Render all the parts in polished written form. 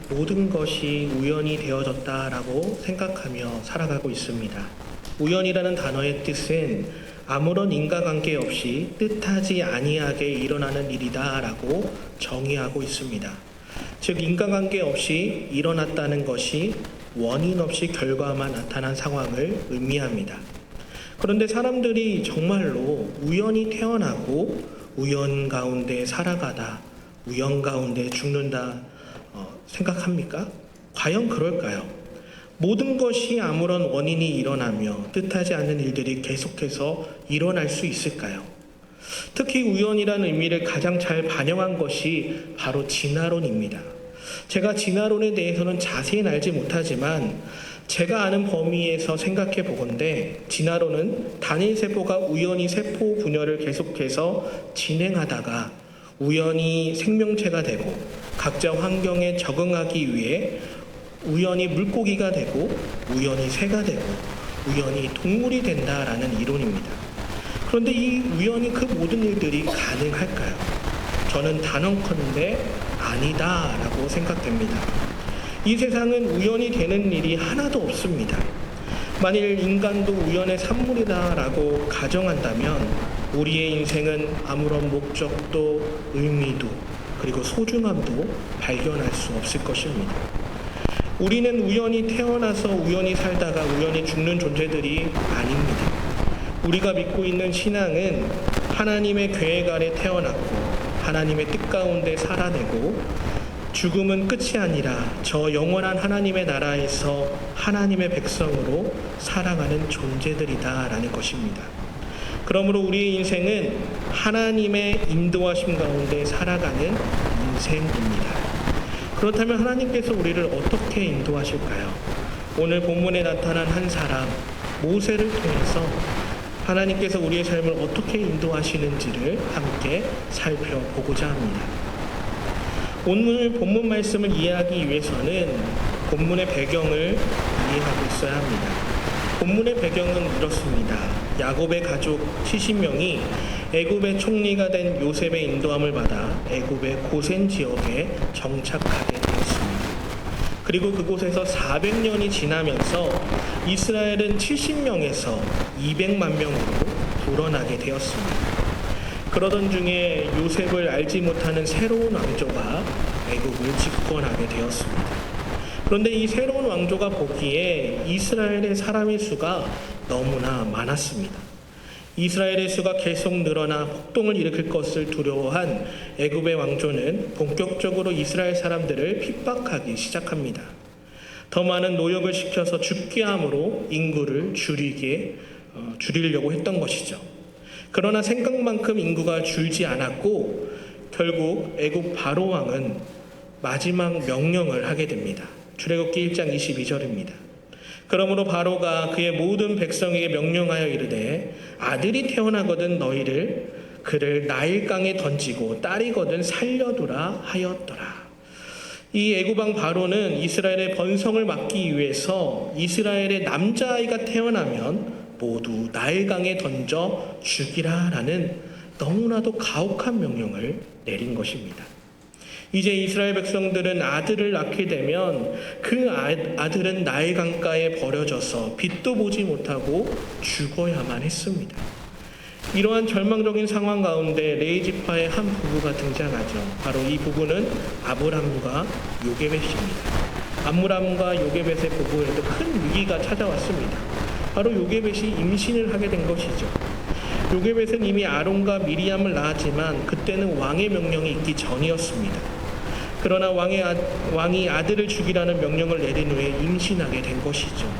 모든 것이 우연이 되어졌다라고 생각하며 살아가고 있습니다. 우연이라는 단어의 뜻은 아무런 인과관계 없이 뜻하지 아니하게 일어나는 일이다라고 정의하고 있습니다. 즉 인과관계 없이 일어났다는 것이 원인 없이 결과만 나타난 상황을 의미합니다. 그런데 사람들이 정말로 우연히 태어나고 우연 가운데 살아가다 우연 가운데 죽는다 생각합니까? 과연 그럴까요? 모든 것이 아무런 원인이 일어나며 뜻하지 않는 일들이 계속해서 일어날 수 있을까요? 특히 우연이라는 의미를 가장 잘 반영한 것이 바로 진화론입니다. 제가 진화론에 대해서는 자세히 알지 못하지만 제가 아는 범위에서 생각해 보건대 진화론은 단일 세포가 우연히 세포 분열을 계속해서 진행하다가 우연히 생명체가 되고 각자 환경에 적응하기 위해 우연히 물고기가 되고 우연히 새가 되고 우연히 동물이 된다라는 이론입니다. 그런데 이 우연히 그 모든 일들이 가능할까요? 저는 단언컨대 아니다라고 생각됩니다. 이 세상은 우연히 되는 일이 하나도 없습니다. 만일 인간도 우연의 산물이다라고 가정한다면 우리의 인생은 아무런 목적도 의미도 그리고 소중함도 발견할 수 없을 것입니다. 우리는 우연히 태어나서 우연히 살다가 우연히 죽는 존재들이 아닙니다. 우리가 믿고 있는 신앙은 하나님의 계획 아래 태어났고 하나님의 뜻 가운데 살아내고 죽음은 끝이 아니라 저 영원한 하나님의 나라에서 하나님의 백성으로 살아가는 존재들이다라는 것입니다. 그러므로 우리의 인생은 하나님의 인도하심 가운데 살아가는 인생입니다. 그렇다면 하나님께서 우리를 어떻게 인도하실까요? 오늘 본문에 나타난 한 사람 모세를 통해서 하나님께서 우리의 삶을 어떻게 인도하시는지를 함께 살펴보고자 합니다. 오늘 본문 말씀을 이해하기 위해서는 본문의 배경을 이해하고 있어야 합니다. 본문의 배경은 이렇습니다. 야곱의 가족 70명이 애굽의 총리가 된 요셉의 인도함을 받아 애굽의 고센 지역에 정착하게 되었습니다. 그리고 그곳에서 400년이 지나면서 이스라엘은 70명에서 200만 명으로 불어나게 되었습니다. 그러던 중에 요셉을 알지 못하는 새로운 왕조가 애굽을 집권하게 되었습니다. 그런데 이 새로운 왕조가 보기에 이스라엘의 사람의 수가 너무나 많았습니다. 이스라엘의 수가 계속 늘어나 폭동을 일으킬 것을 두려워한 애굽의 왕조는 본격적으로 이스라엘 사람들을 핍박하기 시작합니다. 더 많은 노역을 시켜서 죽게 함으로 인구를 줄이려고 했던 것이죠. 그러나 생각만큼 인구가 줄지 않았고 결국 애굽 바로 왕은 마지막 명령을 하게 됩니다. 출애굽기 1장 22절입니다. 그러므로 바로가 그의 모든 백성에게 명령하여 이르되 아들이 태어나거든 너희를 그를 나일강에 던지고 딸이거든 살려두라 하였더라. 이 애굽 왕 바로는 이스라엘의 번성을 막기 위해서 이스라엘의 남자아이가 태어나면 모두 나일강에 던져 죽이라라는 너무나도 가혹한 명령을 내린 것입니다. 이제 이스라엘 백성들은 아들을 낳게 되면 그 아들은 나일강가에 버려져서 빛도 보지 못하고 죽어야만 했습니다. 이러한 절망적인 상황 가운데 레위지파의 한 부부가 등장하죠. 바로 이 부부는 아브람과 요게벳입니다. 아므람과 요게벳의 부부에도 큰 위기가 찾아왔습니다. 바로 요게벳이 임신을 하게 된 것이죠. 요게벳은 이미 아론과 미리암을 낳았지만 그때는 왕의 명령이 있기 전이었습니다. 그러나 왕이 아들을 죽이라는 명령을 내린 후에 임신하게 된 것이죠.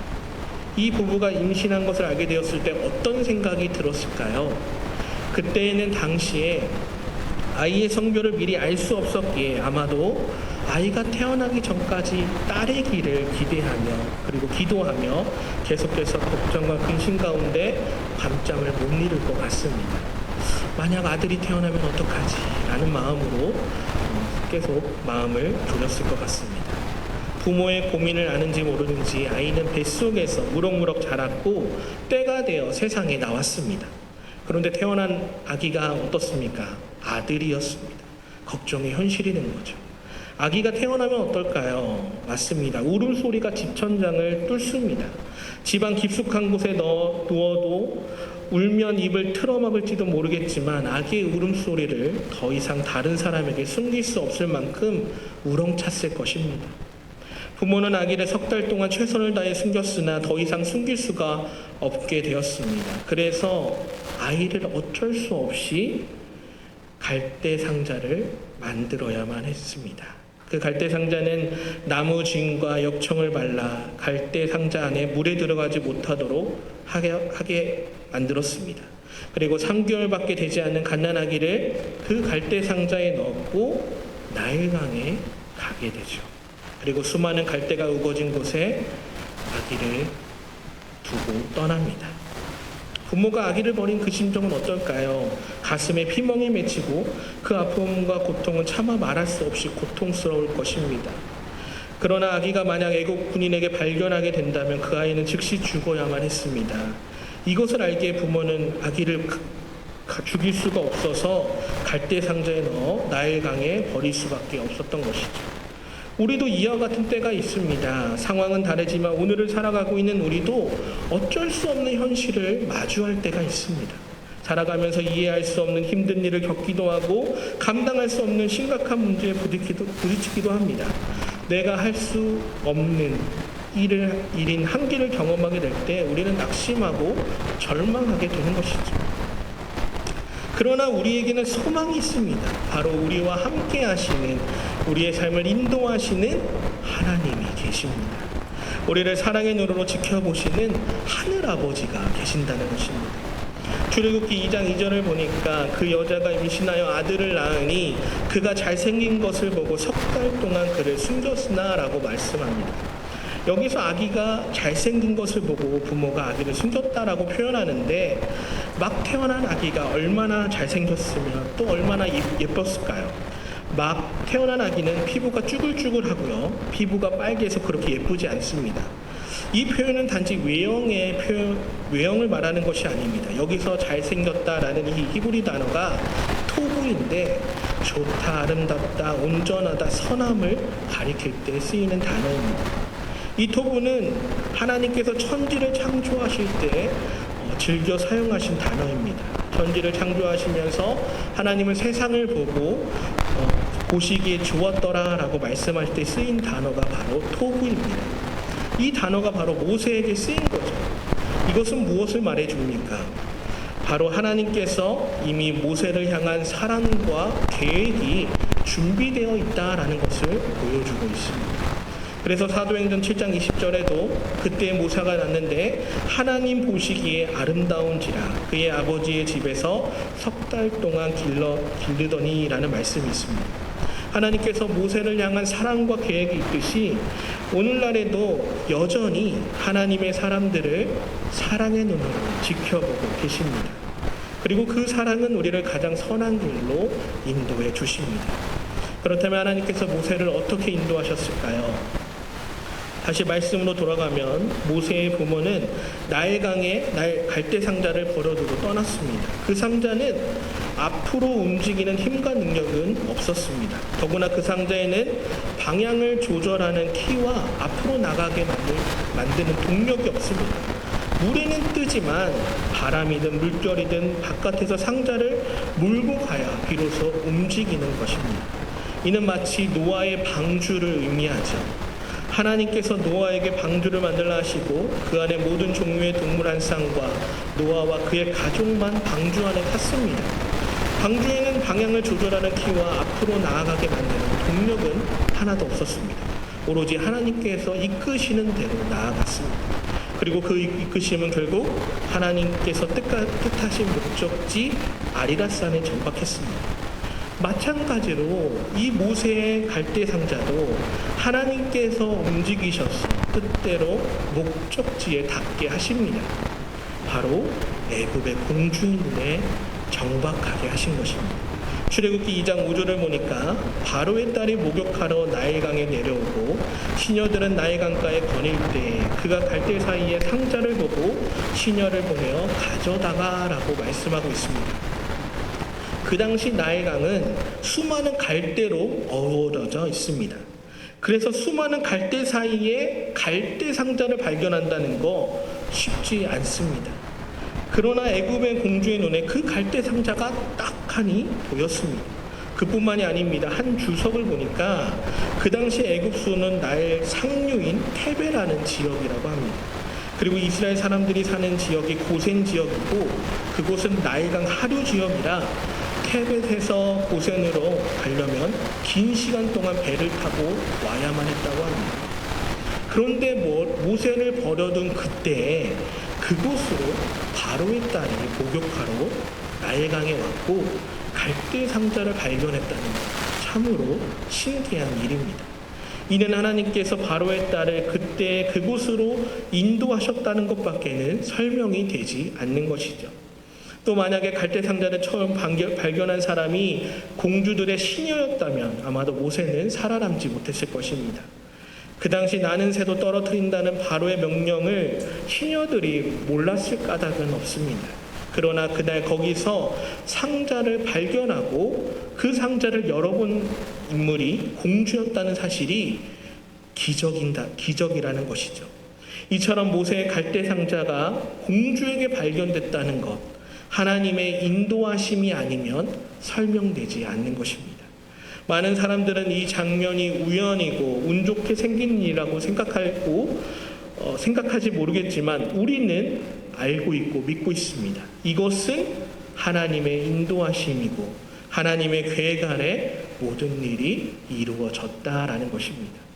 이 부부가 임신한 것을 알게 되었을 때 어떤 생각이 들었을까요? 그때는 당시에 아이의 성별을 미리 알 수 없었기에 아마도 아이가 태어나기 전까지 딸이기를 기대하며 그리고 기도하며 계속해서 걱정과 근심 가운데 밤잠을 못 이룰 것 같습니다. 만약 아들이 태어나면 어떡하지? 라는 마음으로 계속 마음을 졸였을 것 같습니다. 부모의 고민을 아는지 모르는지 아이는 뱃속에서 무럭무럭 자랐고 때가 되어 세상에 나왔습니다. 그런데 태어난 아기가 어떻습니까? 아들이었습니다. 걱정이 현실이 된 거죠. 아기가 태어나면 어떨까요? 맞습니다. 울음소리가 집 천장을 뚫습니다. 집안 깊숙한 곳에 누워도 울면 입을 틀어막을지도 모르겠지만 아기의 울음소리를 더 이상 다른 사람에게 숨길 수 없을 만큼 우렁찼을 것입니다. 부모는 아기를 3달 동안 최선을 다해 숨겼으나 더 이상 숨길 수가 없게 되었습니다. 그래서 아이를 어쩔 수 없이 갈대 상자를 만들어야만 했습니다. 그 갈대 상자는 나무 진과 역청을 발라 갈대 상자 안에 물에 들어가지 못하도록 하게 만들었습니다. 그리고 3개월밖에 되지 않은 갓난아기를 그 갈대 상자에 넣고 나일강에 가게 되죠. 그리고 수많은 갈대가 우거진 곳에 아기를 두고 떠납니다. 부모가 아기를 버린 그 심정은 어떨까요? 가슴에 피멍이 맺히고 그 아픔과 고통은 차마 말할 수 없이 고통스러울 것입니다. 그러나 아기가 만약 애국 군인에게 발견하게 된다면 그 아이는 즉시 죽어야만 했습니다. 이것을 알기에 부모는 아기를 죽일 수가 없어서 갈대 상자에 넣어 나일강에 버릴 수밖에 없었던 것이죠. 우리도 이와 같은 때가 있습니다. 상황은 다르지만 오늘을 살아가고 있는 우리도 어쩔 수 없는 현실을 마주할 때가 있습니다. 살아가면서 이해할 수 없는 힘든 일을 겪기도 하고 감당할 수 없는 심각한 문제에 부딪히기도 합니다. 내가 할 수 없는 일인 한계를 경험하게 될 때 우리는 낙심하고 절망하게 되는 것이죠. 그러나 우리에게는 소망이 있습니다. 바로 우리와 함께 하시는, 우리의 삶을 인도하시는 하나님이 계십니다. 우리를 사랑의 눈으로 지켜보시는 하늘아버지가 계신다는 것입니다. 출애굽기 2장 2절을 보니까 그 여자가 임신하여 아들을 낳으니 그가 잘생긴 것을 보고 3달 동안 그를 숨겼으나 라고 말씀합니다. 여기서 아기가 잘생긴 것을 보고 부모가 아기를 숨겼다라고 표현하는데 막 태어난 아기가 얼마나 잘생겼으면 또 얼마나 예뻤을까요? 막 태어난 아기는 피부가 쭈글쭈글하고요. 피부가 빨개서 그렇게 예쁘지 않습니다. 이 표현은 단지 외형을 말하는 것이 아닙니다. 여기서 잘생겼다라는 이 히브리 단어가 토부인데 좋다, 아름답다, 온전하다, 선함을 가리킬 때 쓰이는 단어입니다. 이 토부는 하나님께서 천지를 창조하실 때 즐겨 사용하신 단어입니다. 천지를 창조하시면서 하나님은 세상을 보고 보시기에 좋았더라라고 말씀할 때 쓰인 단어가 바로 토부입니다. 이 단어가 바로 모세에게 쓰인 거죠. 이것은 무엇을 말해줍니까? 바로 하나님께서 이미 모세를 향한 사랑과 계획이 준비되어 있다라는 것을 보여주고 있습니다. 그래서 사도행전 7장 20절에도 그때 모세가 낳는데 하나님 보시기에 아름다운지라 그의 아버지의 집에서 3달 동안 기르더니라는 말씀이 있습니다. 하나님께서 모세를 향한 사랑과 계획이 있듯이 오늘날에도 여전히 하나님의 사람들을 사랑의 눈으로 지켜보고 계십니다. 그리고 그 사랑은 우리를 가장 선한 길로 인도해 주십니다. 그렇다면 하나님께서 모세를 어떻게 인도하셨을까요? 다시 말씀으로 돌아가면 모세의 부모는 나일강에 갈대 상자를 버려두고 떠났습니다. 그 상자는 앞으로 움직이는 힘과 능력은 없었습니다. 더구나 그 상자에는 방향을 조절하는 키와 앞으로 나가게 만드는 동력이 없습니다. 물에는 뜨지만 바람이든 물결이든 바깥에서 상자를 몰고 가야 비로소 움직이는 것입니다. 이는 마치 노아의 방주를 의미하죠. 하나님께서 노아에게 방주를 만들라 하시고 그 안에 모든 종류의 동물 한 쌍과 노아와 그의 가족만 방주 안에 탔습니다. 방주에는 방향을 조절하는 키와 앞으로 나아가게 만드는 동력은 하나도 없었습니다. 오로지 하나님께서 이끄시는 대로 나아갔습니다. 그리고 그 이끄심은 결국 하나님께서 뜻하신 목적지 아리랏산에 정박했습니다. 마찬가지로 이 모세의 갈대 상자도 하나님께서 움직이셔서 뜻대로 목적지에 닿게 하십니다. 바로 애굽의 공주인에 정박하게 하신 것입니다. 출애굽기 2장 5절을 보니까 바로의 딸이 목욕하러 나일강에 내려오고 시녀들은 나일강가에 거닐 때에 그가 갈대 사이에 상자를 보고 시녀를 보내어 가져다가라고 말씀하고 있습니다. 그 당시 나일강은 수많은 갈대로 어우러져 있습니다. 그래서 수많은 갈대 사이에 갈대 상자를 발견한다는 거 쉽지 않습니다. 그러나 애굽의 공주의 눈에 그 갈대 상자가 딱하니 보였습니다. 그뿐만이 아닙니다. 한 주석을 보니까 그 당시 애굽 수는 나일 상류인 테베라는 지역이라고 합니다. 그리고 이스라엘 사람들이 사는 지역이 고센 지역이고 그곳은 나일강 하류 지역이라 테벳에서 고센으로 가려면 긴 시간 동안 배를 타고 와야만 했다고 합니다. 그런데 모세를 버려둔 그때 그곳으로 바로의 딸이 목욕하러 나일강에 왔고 갈대 상자를 발견했다는 것, 참으로 신기한 일입니다. 이는 하나님께서 바로의 딸을 그때 그곳으로 인도하셨다는 것밖에는 설명이 되지 않는 것이죠. 또 만약에 갈대 상자를 처음 발견한 사람이 공주들의 시녀였다면 아마도 모세는 살아남지 못했을 것입니다. 그 당시 나는 새도 떨어뜨린다는 바로의 명령을 시녀들이 몰랐을 까닭은 없습니다. 그러나 그날 거기서 상자를 발견하고 그 상자를 열어본 인물이 공주였다는 사실이 기적이라는 것이죠. 이처럼 모세의 갈대 상자가 공주에게 발견됐다는 것, 하나님의 인도하심이 아니면 설명되지 않는 것입니다. 많은 사람들은 이 장면이 우연이고 운 좋게 생긴 일이라고 생각하지 모르겠지만 우리는 알고 있고 믿고 있습니다. 이것은 하나님의 인도하심이고 하나님의 계획 아래 모든 일이 이루어졌다라는 것입니다.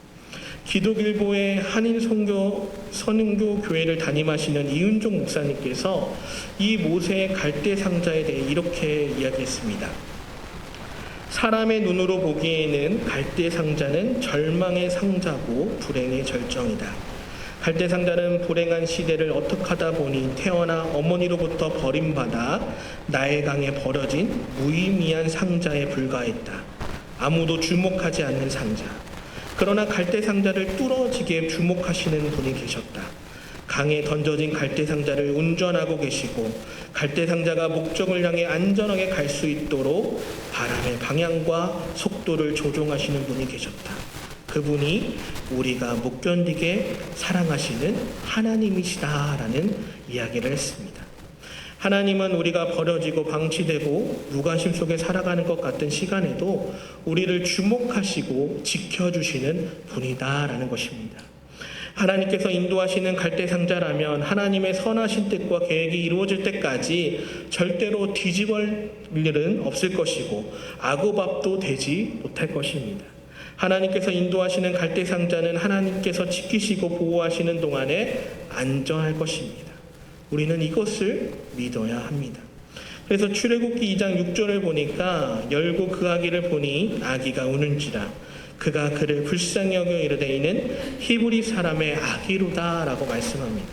기독일보의 한인 선흥교 교회를 담임하시는 이은종 목사님께서 이 모세의 갈대 상자에 대해 이렇게 이야기했습니다. 사람의 눈으로 보기에는 갈대 상자는 절망의 상자고 불행의 절정이다. 갈대 상자는 불행한 시대를 어떡하다 보니 태어나 어머니로부터 버림받아 나일강에 버려진 무의미한 상자에 불과했다. 아무도 주목하지 않는 상자. 그러나 갈대 상자를 뚫어지게 주목하시는 분이 계셨다. 강에 던져진 갈대 상자를 운전하고 계시고 갈대 상자가 목적을 향해 안전하게 갈 수 있도록 바람의 방향과 속도를 조종하시는 분이 계셨다. 그분이 우리가 못 견디게 사랑하시는 하나님이시다라는 이야기를 했습니다. 하나님은 우리가 버려지고 방치되고 무관심 속에 살아가는 것 같은 시간에도 우리를 주목하시고 지켜주시는 분이다라는 것입니다. 하나님께서 인도하시는 갈대 상자라면 하나님의 선하신 뜻과 계획이 이루어질 때까지 절대로 뒤집을 일은 없을 것이고 아구밥도 되지 못할 것입니다. 하나님께서 인도하시는 갈대 상자는 하나님께서 지키시고 보호하시는 동안에 안전할 것입니다. 우리는 이것을 믿어야 합니다. 그래서 출애굽기 2장 6절을 보니까 열고 그 아기를 보니 아기가 우는지라 그가 그를 불쌍히 여겨 이르되 이는 히브리 사람의 아기로다 라고 말씀합니다.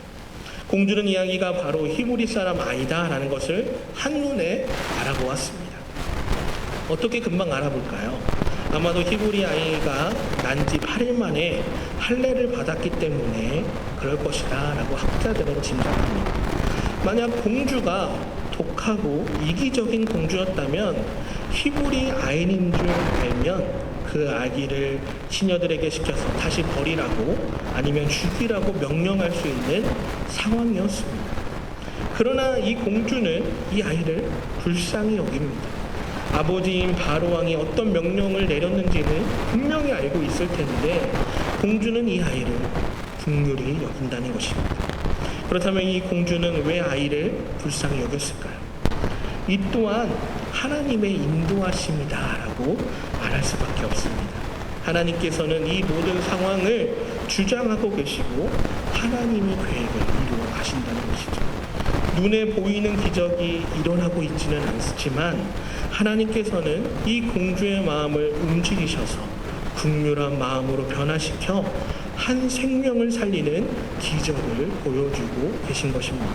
공주는 이 아기가 바로 히브리 사람 아이다 라는 것을 한눈에 알아보았습니다. 어떻게 금방 알아볼까요? 아마도 히브리 아이가 난 지 8일 만에 할례를 받았기 때문에 그럴 것이다 라고 학자들은 짐작합니다. 만약 공주가 독하고 이기적인 공주였다면 히브리 아이인 줄 알면 그 아기를 시녀들에게 시켜서 다시 버리라고 아니면 죽이라고 명령할 수 있는 상황이었습니다. 그러나 이 공주는 이 아이를 불쌍히 여깁니다. 아버지인 바로왕이 어떤 명령을 내렸는지는 분명히 알고 있을 텐데 공주는 이 아이를 긍휼히 여긴다는 것입니다. 그렇다면 이 공주는 왜 아이를 불쌍히 여겼을까요? 이 또한 하나님의 인도하심이다라고 말할 수밖에 없습니다. 하나님께서는 이 모든 상황을 주장하고 계시고 하나님이 계획을 이루어 가신다는 것이죠. 눈에 보이는 기적이 일어나고 있지는 않지만 하나님께서는 이 공주의 마음을 움직이셔서 긍휼한 마음으로 변화시켜 한 생명을 살리는 기적을 보여주고 계신 것입니다.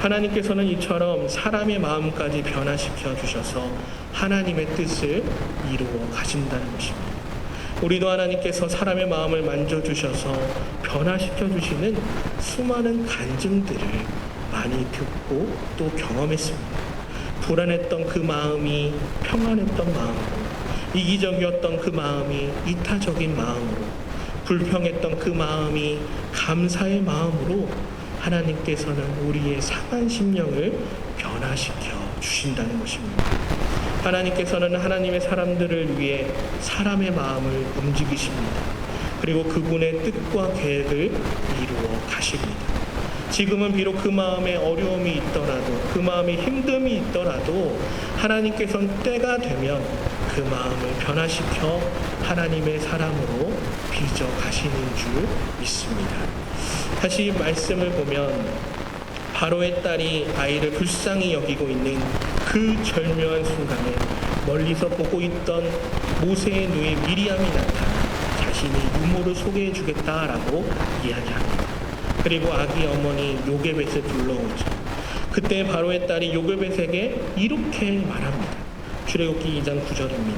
하나님께서는 이처럼 사람의 마음까지 변화시켜 주셔서 하나님의 뜻을 이루어 가신다는 것입니다. 우리도 하나님께서 사람의 마음을 만져주셔서 변화시켜 주시는 수많은 간증들을 많이 듣고 또 경험했습니다. 불안했던 그 마음이 평안했던 마음으로, 이기적이었던 그 마음이 이타적인 마음으로, 불평했던 그 마음이 감사의 마음으로 하나님께서는 우리의 상한 심령을 변화시켜 주신다는 것입니다. 하나님께서는 하나님의 사람들을 위해 사람의 마음을 움직이십니다. 그리고 그분의 뜻과 계획을 이루어 가십니다. 지금은 비록 그 마음에 어려움이 있더라도, 그 마음에 힘듦이 있더라도 하나님께서는 때가 되면 그 마음을 변화시켜 하나님의 사람으로 빚어 가시는 줄 믿습니다. 다시 말씀을 보면 바로의 딸이 아이를 불쌍히 여기고 있는 그 절묘한 순간에 멀리서 보고 있던 모세의 누이 미리암이 나타나 자신이 유모를 소개해 주겠다라고 이야기합니다. 그리고 아기 어머니 요게벳을 불러오죠. 그때 바로의 딸이 요게벳에게 이렇게 말합니다. 출애굽기 2장 9절입니다.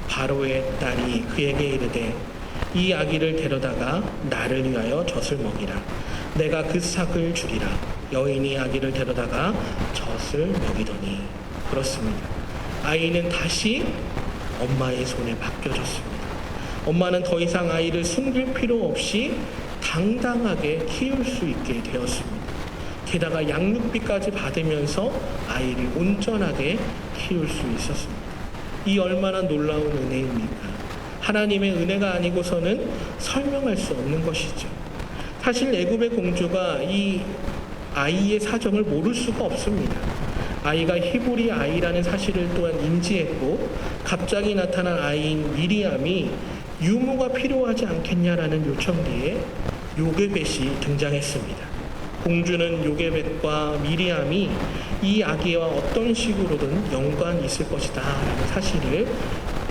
바로의 딸이 그에게 이르되 이 아기를 데려다가 나를 위하여 젖을 먹이라. 내가 그 삭을 주리라. 여인이 아기를 데려다가 젖을 먹이더니. 그렇습니다. 아이는 다시 엄마의 손에 맡겨졌습니다. 엄마는 더 이상 아이를 숨길 필요 없이 당당하게 키울 수 있게 되었습니다. 게다가 양육비까지 받으면서 아이를 온전하게 키울 수 있었습니다. 이 얼마나 놀라운 은혜입니까? 하나님의 은혜가 아니고서는 설명할 수 없는 것이죠. 사실 애굽의 공주가 이 아이의 사정을 모를 수가 없습니다. 아이가 히브리 아이라는 사실을 또한 인지했고, 갑자기 나타난 아이인 미리암이 유모가 필요하지 않겠냐라는 요청 뒤에 요게벳이 등장했습니다. 공주는 요게벳과 미리암이 이 아기와 어떤 식으로든 연관이 있을 것이다 라는 사실을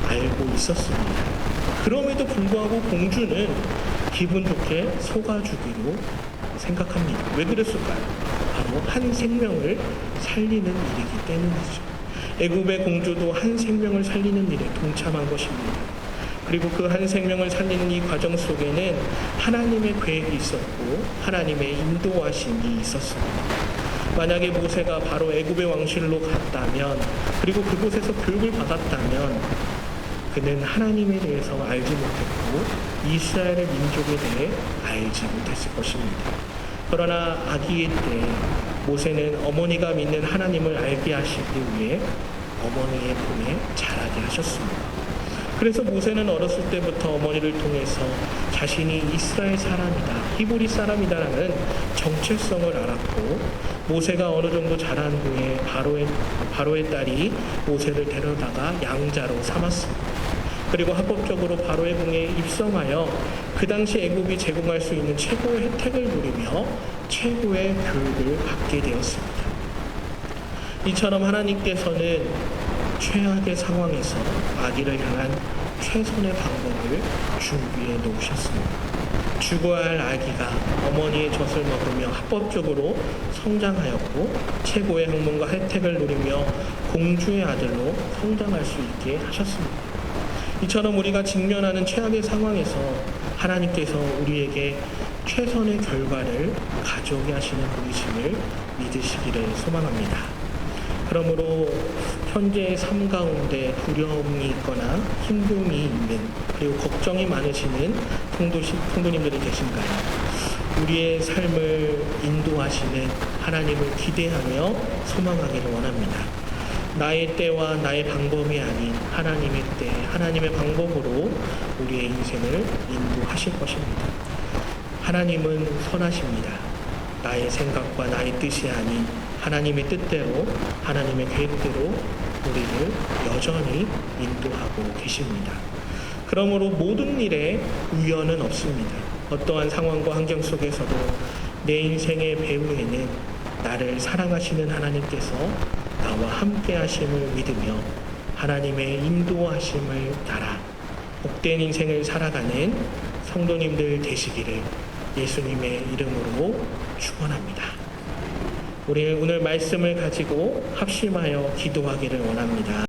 알고 있었습니다. 그럼에도 불구하고 공주는 기분 좋게 속아주기로 생각합니다. 왜 그랬을까요? 바로 한 생명을 살리는 일이기 때문이죠. 애굽의 공주도 한 생명을 살리는 일에 동참한 것입니다. 그리고 그 한 생명을 살리는 이 과정 속에는 하나님의 계획이 있었고 하나님의 인도하심이 있었습니다. 만약에 모세가 바로 애굽의 왕실로 갔다면, 그리고 그곳에서 교육을 받았다면 그는 하나님에 대해서 알지 못했고 이스라엘의 민족에 대해 알지 못했을 것입니다. 그러나 아기의 때 모세는 어머니가 믿는 하나님을 알게 하시기 위해 어머니의 품에 자라게 하셨습니다. 그래서 모세는 어렸을 때부터 어머니를 통해서 자신이 이스라엘 사람이다, 히브리 사람이다라는 정체성을 알았고, 모세가 어느 정도 자란 후에 바로의 딸이 모세를 데려다가 양자로 삼았습니다. 그리고 합법적으로 바로의 궁에 입성하여 그 당시 애굽이 제공할 수 있는 최고의 혜택을 누리며 최고의 교육을 받게 되었습니다. 이처럼 하나님께서는 최악의 상황에서 아기를 향한 최선의 방법을 준비해 놓으셨습니다. 죽어야 할 아기가 어머니의 젖을 먹으며 합법적으로 성장하였고 최고의 학문과 혜택을 누리며 공주의 아들로 성장할 수 있게 하셨습니다. 이처럼 우리가 직면하는 최악의 상황에서 하나님께서 우리에게 최선의 결과를 가져오게 하시는 분이심을 믿으시기를 소망합니다. 그러므로 현재의 삶 가운데 두려움이 있거나 힘듦이 있는, 그리고 걱정이 많으시는 성도님들이 계신가요? 우리의 삶을 인도하시는 하나님을 기대하며 소망하기를 원합니다. 나의 때와 나의 방법이 아닌 하나님의 때, 하나님의 방법으로 우리의 인생을 인도하실 것입니다. 하나님은 선하십니다. 나의 생각과 나의 뜻이 아닌 하나님의 뜻대로, 하나님의 계획대로 우리를 여전히 인도하고 계십니다. 그러므로 모든 일에 우연은 없습니다. 어떠한 상황과 환경 속에서도 내 인생의 배후에는 나를 사랑하시는 하나님께서 나와 함께 하심을 믿으며 하나님의 인도하심을 따라 복된 인생을 살아가는 성도님들 되시기를 예수님의 이름으로 축원합니다. 우리는 오늘 말씀을 가지고 합심하여 기도하기를 원합니다.